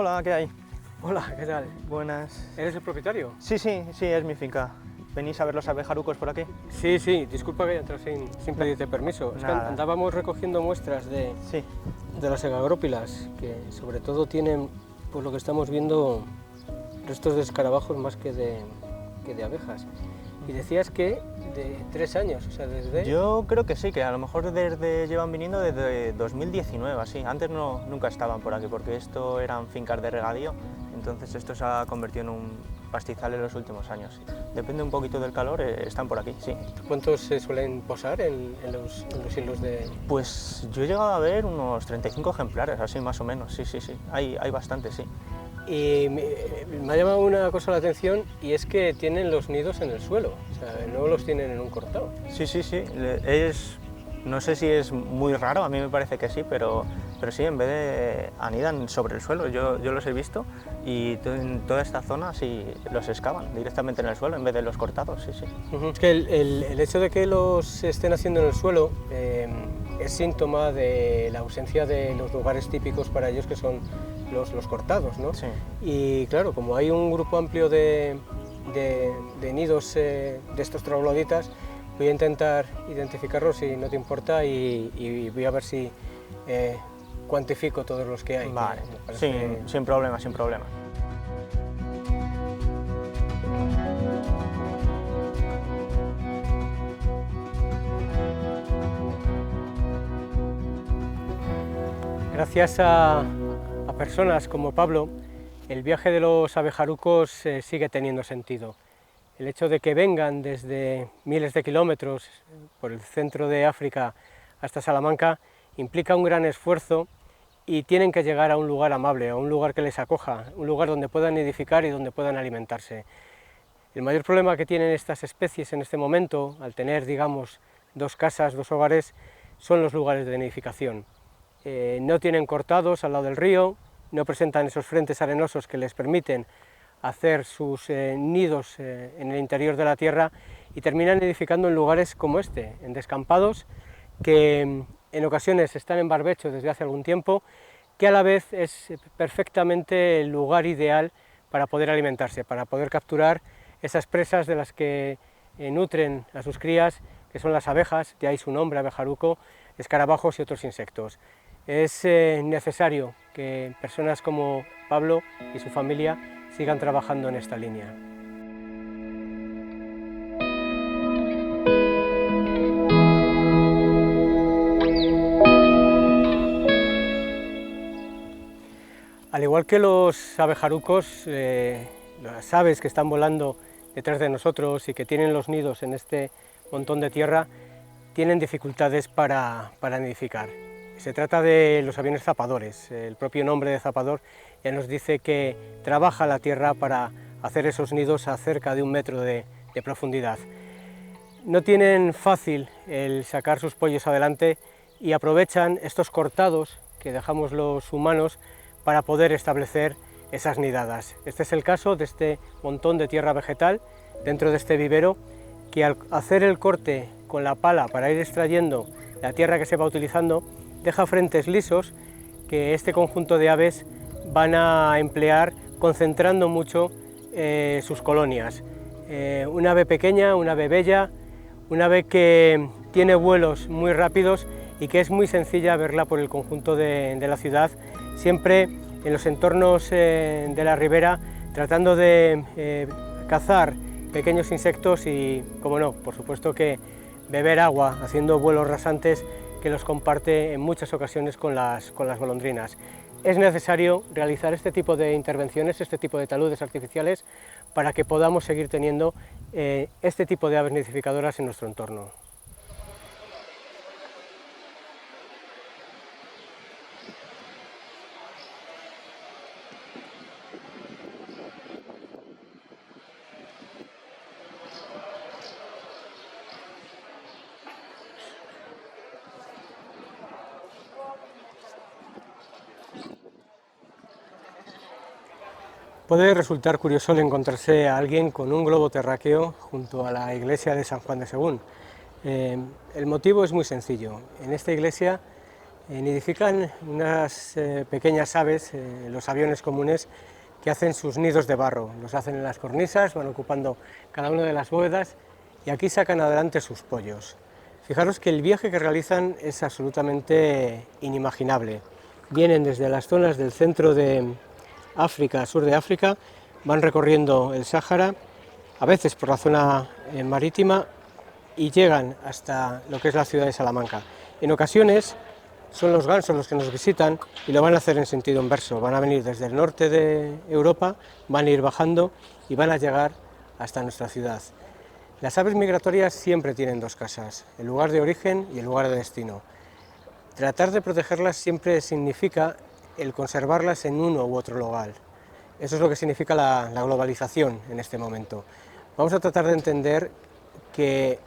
Hola, ¿qué hay? Hola, ¿qué tal? Buenas. ¿Eres el propietario? Sí, es mi finca. ¿Venís a ver los abejarucos por aquí? Sí, disculpa que haya entrado sin pedirte permiso. Es que Nada. andábamos recogiendo muestras de Sí. las egagrópilas, que sobre todo tienen, por lo que estamos viendo, restos de escarabajos más que de abejas. Y decías que de 3 años, o sea, desde... Yo creo que sí, que a lo mejor llevan viniendo desde 2019, así. Antes nunca estaban por aquí, porque esto eran fincas de regadío, entonces esto se ha convertido en un pastizal en los últimos años. Depende un poquito del calor, están por aquí, sí. ¿Cuántos se suelen posar en los hilos de...? Pues yo he llegado a ver unos 35 ejemplares, así más o menos, sí. Hay bastantes, sí. Y me ha llamado una cosa la atención, y es que tienen los nidos en el suelo, o sea, no los tienen en un cortado. Sí. No sé si es muy raro, a mí me parece que sí, pero sí, en vez de anidan sobre el suelo, yo los he visto, y en toda esta zona sí los excavan directamente en el suelo en vez de los cortados, sí. Es que el hecho de que los estén haciendo en el suelo es síntoma de la ausencia de los lugares típicos para ellos, que son los cortados, ¿no? Sí. Y claro, como hay un grupo amplio de nidos de estos trogloditas, voy a intentar identificarlos, si no te importa, y voy a ver si cuantifico todos los que hay. Vale, sin problema. Gracias a personas como Pablo, el viaje de los abejarucos sigue teniendo sentido. El hecho de que vengan desde miles de kilómetros por el centro de África hasta Salamanca implica un gran esfuerzo, y tienen que llegar a un lugar amable, a un lugar que les acoja, un lugar donde puedan nidificar y donde puedan alimentarse. El mayor problema que tienen estas especies en este momento, al tener, digamos, 2 casas, 2 hogares, son los lugares de nidificación. No tienen cortados al lado del río, no presentan esos frentes arenosos que les permiten hacer sus nidos en el interior de la tierra, y terminan nidificando en lugares como este, en descampados, que en ocasiones están en barbecho desde hace algún tiempo, que a la vez es perfectamente el lugar ideal para poder alimentarse, para poder capturar esas presas de las que nutren a sus crías, que son las abejas, de ahí su nombre, abejaruco, escarabajos y otros insectos. Es necesario que personas como Pablo y su familia sigan trabajando en esta línea. Al igual que los abejarucos, las aves que están volando detrás de nosotros y que tienen los nidos en este montón de tierra, tienen dificultades para nidificar. Se trata de los aviones zapadores. El propio nombre de zapador ya nos dice que trabaja la tierra para hacer esos nidos a cerca de 1 metro de profundidad. No tienen fácil el sacar sus pollos adelante, y aprovechan estos cortados que dejamos los humanos para poder establecer esas nidadas. Este es el caso de este montón de tierra vegetal dentro de este vivero, que al hacer el corte con la pala para ir extrayendo la tierra que se va utilizando, deja frentes lisos que este conjunto de aves van a emplear, concentrando mucho sus colonias. Una ave pequeña, una ave bella, una ave que tiene vuelos muy rápidos y que es muy sencilla verla por el conjunto de la ciudad, siempre en los entornos de la ribera, tratando de cazar pequeños insectos y, como no, por supuesto que beber agua, haciendo vuelos rasantes que los comparte en muchas ocasiones con las golondrinas. Es necesario realizar este tipo de intervenciones, este tipo de taludes artificiales, para que podamos seguir teniendo este tipo de aves nidificadoras en nuestro entorno. Puede resultar curioso el encontrarse a alguien con un globo terráqueo junto a la iglesia de San Juan de Según. El motivo es muy sencillo. En esta iglesia Nidifican unas pequeñas aves, los aviones comunes, que hacen sus nidos de barro. Los hacen en las cornisas, van ocupando cada una de las bóvedas y aquí sacan adelante sus pollos. Fijaros que el viaje que realizan es absolutamente inimaginable. Vienen desde las zonas del centro de África, sur de África, van recorriendo el Sáhara, a veces por la zona marítima, y llegan hasta lo que es la ciudad de Salamanca. En ocasiones son los gansos los que nos visitan y lo van a hacer en sentido inverso. Van a venir desde el norte de Europa, van a ir bajando y van a llegar hasta nuestra ciudad. Las aves migratorias siempre tienen dos casas, el lugar de origen y el lugar de destino. Tratar de protegerlas siempre significa el conservarlas en uno u otro lugar. Eso es lo que significa la globalización en este momento. Vamos a tratar de entender que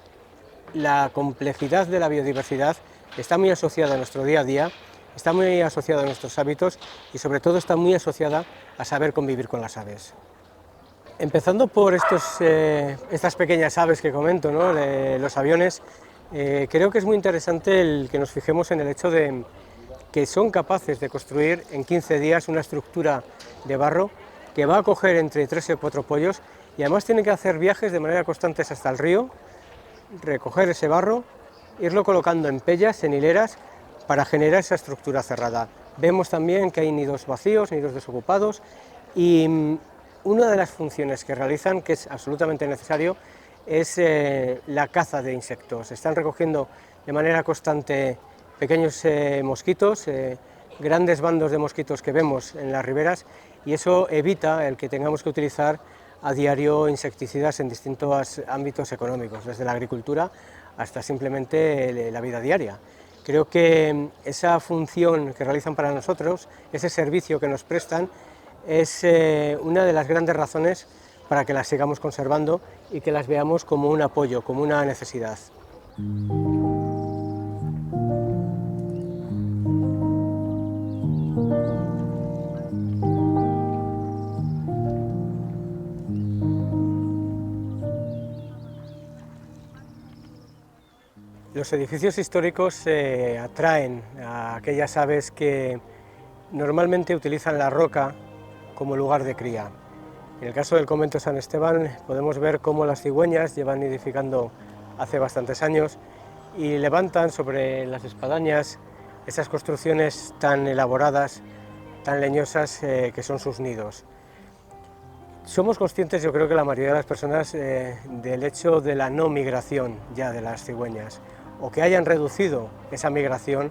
la complejidad de la biodiversidad está muy asociada a nuestro día a día, está muy asociada a nuestros hábitos y sobre todo está muy asociada a saber convivir con las aves. Empezando por estas pequeñas aves que comento, ¿no? De los aviones, creo que es muy interesante el que nos fijemos en el hecho de que son capaces de construir en 15 días una estructura de barro que va a coger entre 3 y 4 pollos y además tienen que hacer viajes de manera constante hasta el río, recoger ese barro, irlo colocando en pellas, en hileras, para generar esa estructura cerrada. Vemos también que hay nidos vacíos, nidos desocupados, y una de las funciones que realizan, que es absolutamente necesario, es la caza de insectos. Están recogiendo de manera constante pequeños mosquitos, grandes bandos de mosquitos que vemos en las riberas, y eso evita el que tengamos que utilizar a diario insecticidas en distintos ámbitos económicos, desde la agricultura hasta simplemente la vida diaria. Creo que esa función que realizan para nosotros, ese servicio que nos prestan, es una de las grandes razones para que las sigamos conservando y que las veamos como un apoyo, como una necesidad. Los edificios históricos atraen a aquellas aves que normalmente utilizan la roca como lugar de cría. En el caso del convento de San Esteban podemos ver cómo las cigüeñas llevan nidificando hace bastantes años y levantan sobre las espadañas esas construcciones tan elaboradas, tan leñosas que son sus nidos. Somos conscientes, yo creo que la mayoría de las personas, del hecho de la no migración ya de las cigüeñas, o que hayan reducido esa migración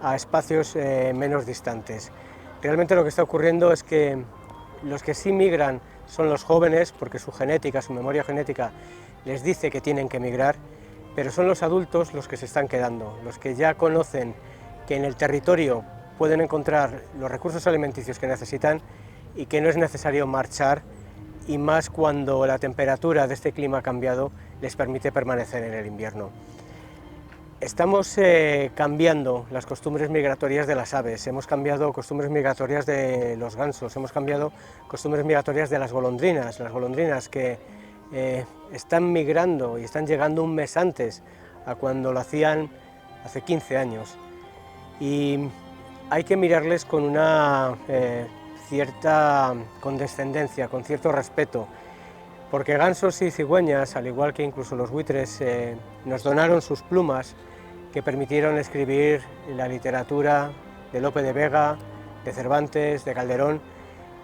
a espacios menos distantes. Realmente lo que está ocurriendo es que los que sí migran son los jóvenes, porque su genética, su memoria genética les dice que tienen que migrar, pero son los adultos los que se están quedando, los que ya conocen que en el territorio pueden encontrar los recursos alimenticios que necesitan y que no es necesario marchar, y más cuando la temperatura de este clima cambiado les permite permanecer en el invierno. Estamos cambiando las costumbres migratorias de las aves, hemos cambiado costumbres migratorias de los gansos, hemos cambiado costumbres migratorias de las golondrinas que están migrando y están llegando un mes antes a cuando lo hacían hace 15 años. Y hay que mirarles con una cierta condescendencia, con cierto respeto, porque gansos y cigüeñas, al igual que incluso los buitres, nos donaron sus plumas que permitieron escribir la literatura de Lope de Vega, de Cervantes, de Calderón,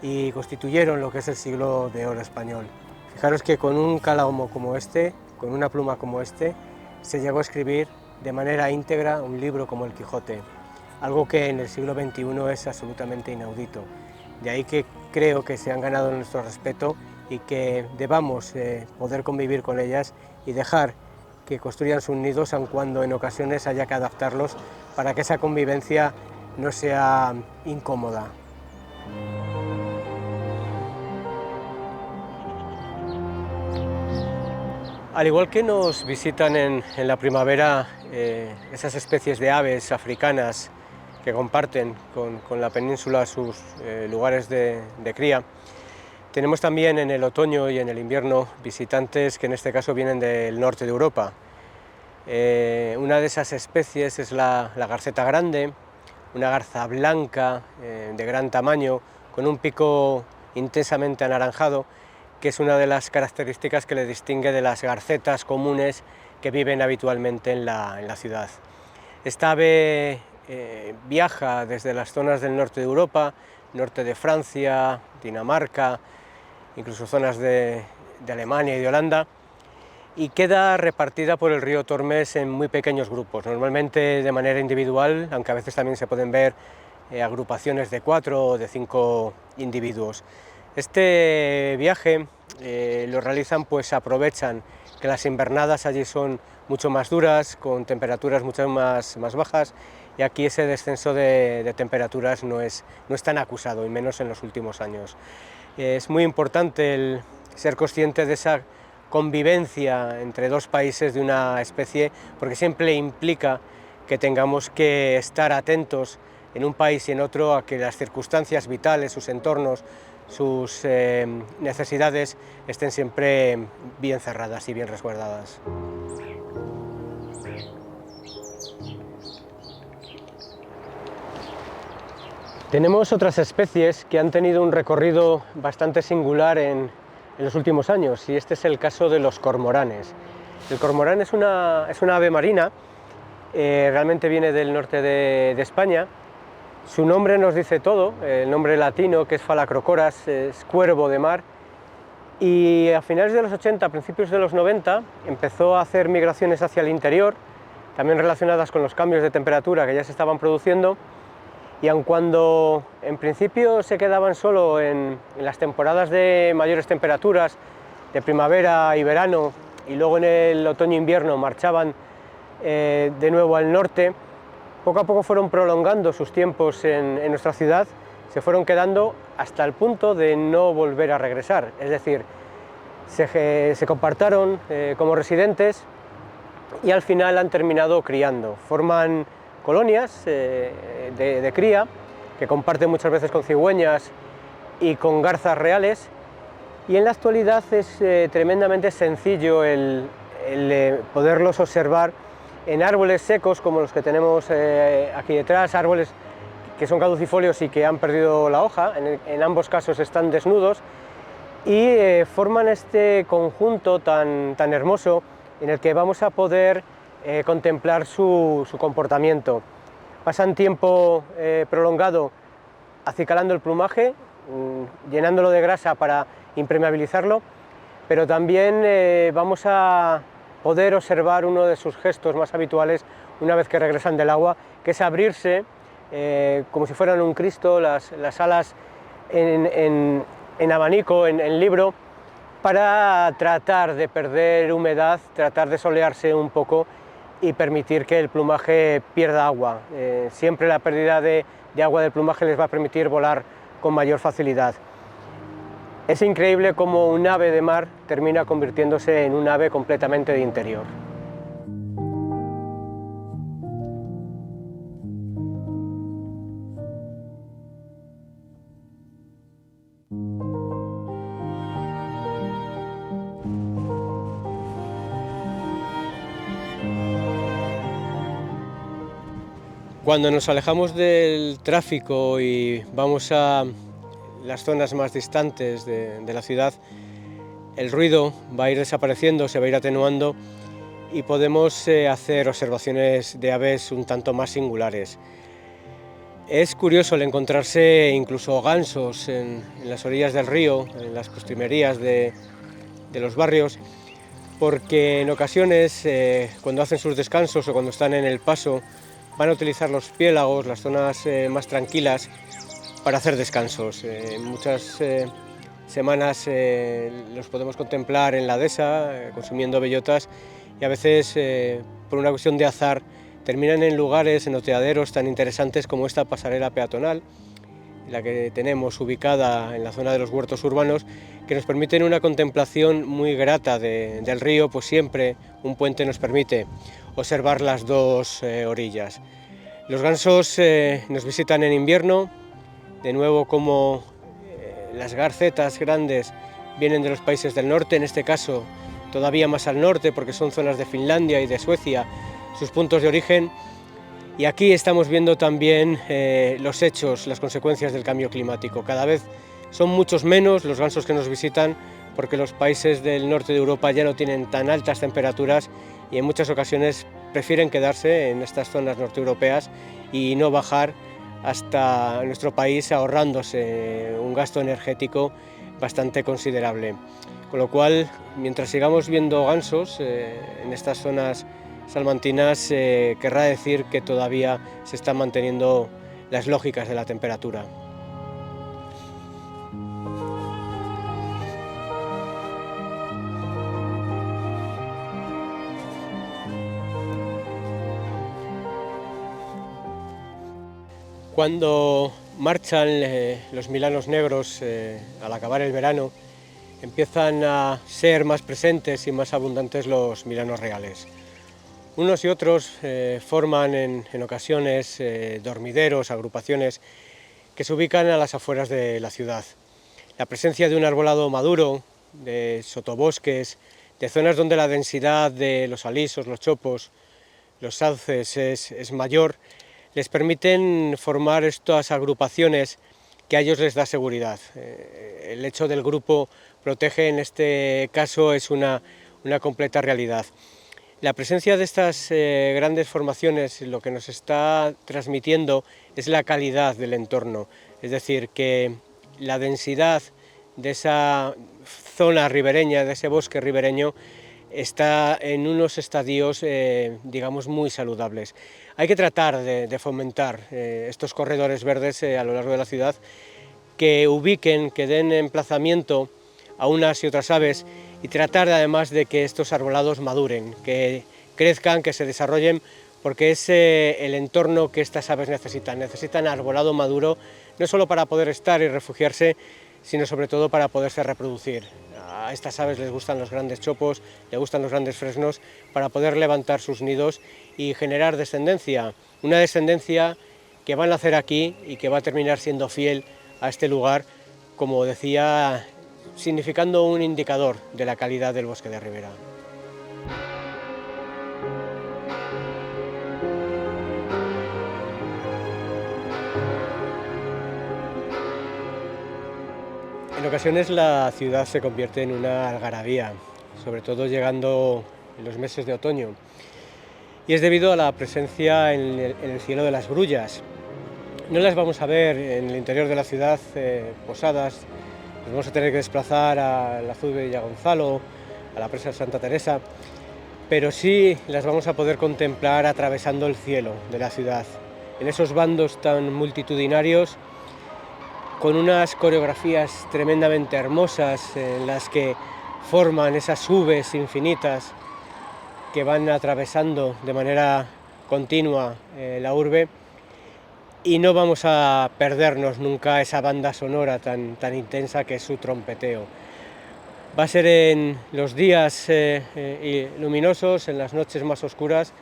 y constituyeron lo que es el siglo de oro español. Fijaros que con un cálamo como este, con una pluma como este, se llegó a escribir de manera íntegra un libro como el Quijote, algo que en el siglo XXI es absolutamente inaudito. De ahí que creo que se han ganado nuestro respeto y que debamos poder convivir con ellas y dejar que construyan sus nidos, aun cuando en ocasiones haya que adaptarlos para que esa convivencia no sea incómoda. Al igual que nos visitan en la primavera esas especies de aves africanas que comparten con la península sus lugares de cría, tenemos también en el otoño y en el invierno visitantes que en este caso vienen del norte de Europa. Una de esas especies es la garceta grande, una garza blanca de gran tamaño, con un pico intensamente anaranjado, que es una de las características que le distingue de las garcetas comunes que viven habitualmente en la ciudad. Esta ave viaja desde las zonas del norte de Europa, norte de Francia, Dinamarca, incluso zonas de Alemania y de Holanda, y queda repartida por el río Tormes en muy pequeños grupos, normalmente de manera individual, aunque a veces también se pueden ver agrupaciones de 4 o de 5 individuos. Este viaje lo realizan, pues aprovechan que las invernadas allí son mucho más duras, con temperaturas mucho más bajas, y aquí ese descenso de temperaturas no es tan acusado, y menos en los últimos años. Es muy importante el ser consciente de esa convivencia entre dos países de una especie, porque siempre implica que tengamos que estar atentos en un país y en otro a que las circunstancias vitales, sus entornos, sus necesidades estén siempre bien cerradas y bien resguardadas. Tenemos otras especies que han tenido un recorrido bastante singular en los últimos años, y este es el caso de los cormoranes. El cormorán es una ave marina, realmente viene del norte de España. Su nombre nos dice todo, el nombre latino, que es Phalacrocoras, es cuervo de mar, y a finales de los 80, principios de los 90, empezó a hacer migraciones hacia el interior, también relacionadas con los cambios de temperatura que ya se estaban produciendo, y aun cuando en principio se quedaban solo en las temporadas de mayores temperaturas, de primavera y verano, y luego en el otoño-invierno marchaban de nuevo al norte, poco a poco fueron prolongando sus tiempos en nuestra ciudad, se fueron quedando hasta el punto de no volver a regresar, es decir, se compartieron como residentes y al final han terminado criando. Forman colonias de cría que comparten muchas veces con cigüeñas y con garzas reales, y en la actualidad es tremendamente sencillo el poderlos observar en árboles secos como los que tenemos aquí detrás, árboles que son caducifolios y que han perdido la hoja, en ambos casos están desnudos, y forman este conjunto tan hermoso en el que vamos a poder contemplar su comportamiento. Pasan tiempo prolongado acicalando el plumaje, llenándolo de grasa para impermeabilizarlo, pero también vamos a poder observar uno de sus gestos más habituales una vez que regresan del agua, que es abrirse como si fueran un Cristo, las alas en abanico, en libro, para tratar de perder humedad, tratar de solearse un poco y permitir que el plumaje pierda agua. Siempre la pérdida de agua del plumaje les va a permitir volar con mayor facilidad. Es increíble cómo un ave de mar termina convirtiéndose en un ave completamente de interior. Cuando nos alejamos del tráfico y vamos a las zonas más distantes de la ciudad, el ruido va a ir desapareciendo, se va a ir atenuando y podemos hacer observaciones de aves un tanto más singulares. Es curioso el encontrarse incluso gansos en las orillas del río, en las postrimerías de los barrios, porque en ocasiones cuando hacen sus descansos o cuando están en el paso van a utilizar los piélagos, las zonas más tranquilas, para hacer descansos. Muchas semanas los podemos contemplar en la dehesa, consumiendo bellotas, y a veces, por una cuestión de azar, terminan en lugares, en oteaderos tan interesantes como esta pasarela peatonal, la que tenemos ubicada en la zona de los huertos urbanos, que nos permiten una contemplación muy grata del río, pues siempre un puente nos permite observar las dos orillas. Los gansos nos visitan en invierno, de nuevo como las garcetas grandes vienen de los países del norte, en este caso todavía más al norte porque son zonas de Finlandia y de Suecia sus puntos de origen, Y aquí estamos viendo también los hechos, las consecuencias del cambio climático. Cada vez son muchos menos los gansos que nos visitan porque los países del norte de Europa ya no tienen tan altas temperaturas y en muchas ocasiones prefieren quedarse en estas zonas norteeuropeas y no bajar hasta nuestro país, ahorrándose un gasto energético bastante considerable. Con lo cual, mientras sigamos viendo gansos en estas zonas salmantinas, querrá decir que todavía se están manteniendo las lógicas de la temperatura. Cuando marchan los milanos negros al acabar el verano, empiezan a ser más presentes y más abundantes los milanos reales. Unos y otros forman en ocasiones dormideros, agrupaciones que se ubican a las afueras de la ciudad. La presencia de un arbolado maduro, de sotobosques, de zonas donde la densidad de los alisos, los chopos, los sauces es mayor, les permiten formar estas agrupaciones que a ellos les da seguridad. El hecho del grupo protege en este caso es una completa realidad. La presencia de estas grandes formaciones lo que nos está transmitiendo es la calidad del entorno, es decir, que la densidad de esa zona ribereña, de ese bosque ribereño, está en unos estadios, digamos, muy saludables. Hay que tratar de fomentar estos corredores verdes a lo largo de la ciudad, que ubiquen, que den emplazamiento a unas y otras aves y tratar además de que estos arbolados maduren, que crezcan, que se desarrollen, porque es el entorno que estas aves necesitan arbolado maduro, no solo para poder estar y refugiarse, sino sobre todo para poderse reproducir. A estas aves les gustan los grandes chopos, les gustan los grandes fresnos, para poder levantar sus nidos y generar descendencia, una descendencia que va a nacer aquí y que va a terminar siendo fiel a este lugar, como decía, significando un indicador de la calidad del bosque de ribera. En ocasiones la ciudad se convierte en una algarabía, sobre todo llegando en los meses de otoño, y es debido a la presencia en el cielo de las grullas. No las vamos a ver en el interior de la ciudad posadas, nos vamos a tener que desplazar a la Azud de Villagonzalo, a la presa de Santa Teresa, pero sí las vamos a poder contemplar atravesando el cielo de la ciudad, en esos bandos tan multitudinarios, con unas coreografías tremendamente hermosas en las que forman esas Vs infinitas que van atravesando de manera continua la urbe, y no vamos a perdernos nunca esa banda sonora tan intensa que es su trompeteo. Va a ser en los días luminosos, en las noches más oscuras,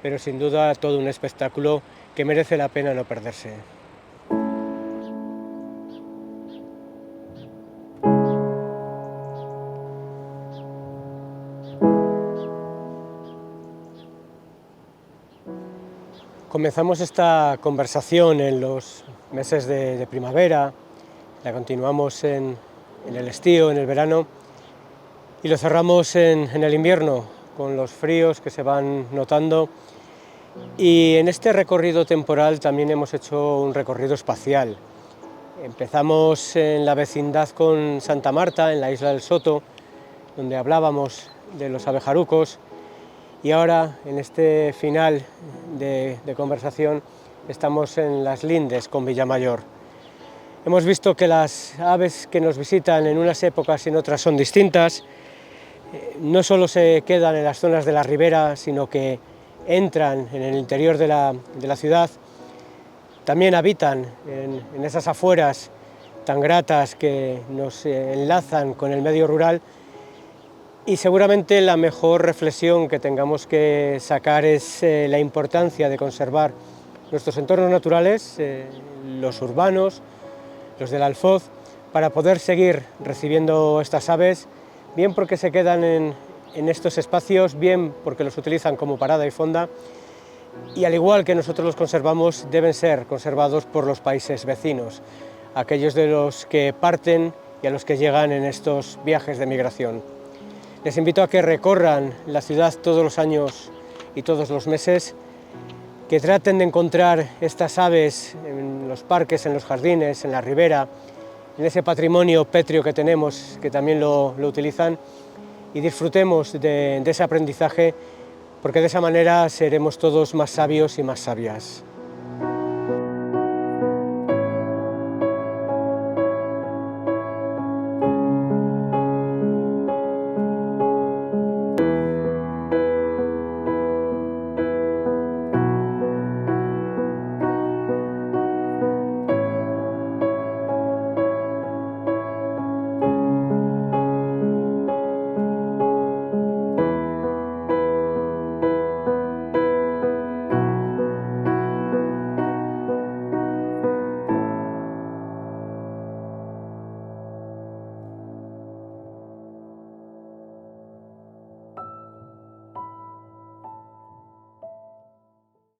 pero sin duda todo un espectáculo que merece la pena no perderse. Comenzamos esta conversación en los meses de primavera, la continuamos en el estío, en el verano, y lo cerramos en el invierno, con los fríos que se van notando. Y en este recorrido temporal también hemos hecho un recorrido espacial. Empezamos en la vecindad con Santa Marta, en la isla del Soto, donde hablábamos de los abejarucos, y ahora, en este final de conversación, estamos en Las Lindes con Villamayor. Hemos visto que las aves que nos visitan en unas épocas y en otras son distintas. No solo se quedan en las zonas de la ribera, sino que entran en el interior de la ciudad. También habitan en esas afueras tan gratas que nos enlazan con el medio rural. Y seguramente la mejor reflexión que tengamos que sacar es la importancia de conservar nuestros entornos naturales, los urbanos, los del Alfoz, para poder seguir recibiendo estas aves, bien porque se quedan en estos espacios, bien porque los utilizan como parada y fonda, y al igual que nosotros los conservamos, deben ser conservados por los países vecinos, aquellos de los que parten y a los que llegan en estos viajes de migración. Les invito a que recorran la ciudad todos los años y todos los meses, que traten de encontrar estas aves en los parques, en los jardines, en la ribera, en ese patrimonio pétreo que tenemos, que también lo utilizan, y disfrutemos de ese aprendizaje, porque de esa manera seremos todos más sabios y más sabias.